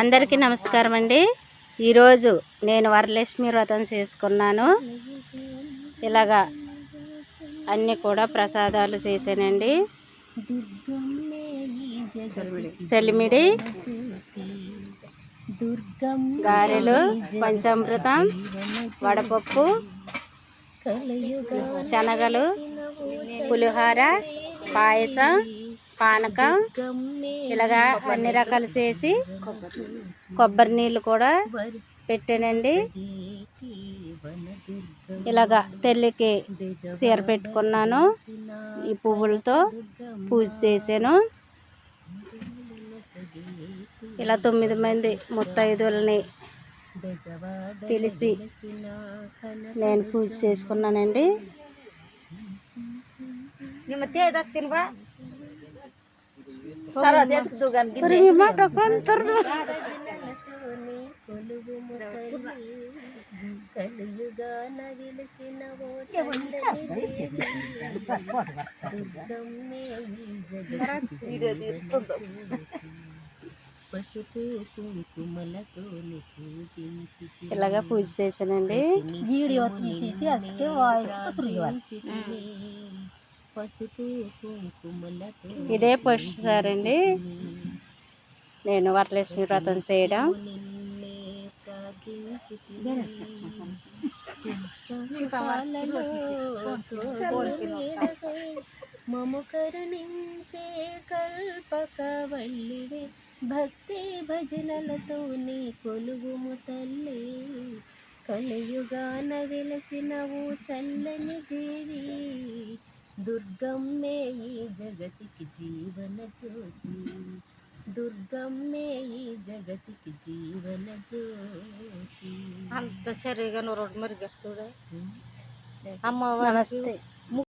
అందరికీ నమస్కారం అండి. ఈరోజు నేను వరలక్ష్మి వ్రతం చేసుకున్నాను. ఇలాగా అన్నీ కూడా ప్రసాదాలు చేశానండి. సెలిమిడి, గారెలు, పంచామృతం, వడపప్పు, శనగలు, పులిహోర, పాయసం, పానకం, ఇలాగా అన్ని రకాలు చేసి కొబ్బరి నీళ్ళు కూడా పెట్టానండి. ఇలాగా తెల్లికి చీర పెట్టుకున్నాను. ఈ పువ్వులతో పూజ చేశాను. ఇలా 9 మంది ముత్తైదువులని పిలిచి నేను పూజ చేసుకున్నానండి. ఇలాగా పూజ చేశానండి. వీడియో తీసేసి అసలు వాయిస్ ఇదే ఫస్ట్ సార్ అండి నేను వరలక్ష్మి వ్రతం చేయడం. మము కరుణించే కల్పకవల్లివే, భక్తి భజనలతో నీ కొలువుము తల్లి. కలియుగాన వెలసినవు చల్లని దేవి, దుర్గమ్మే ఈ జగతికి జీవన జ్యోతి. దుర్గమ్మే ఈ జగతికి జీవన జ్యోతి. అంత సరిగా 2 మరి అమ్మవారు. నమస్తే.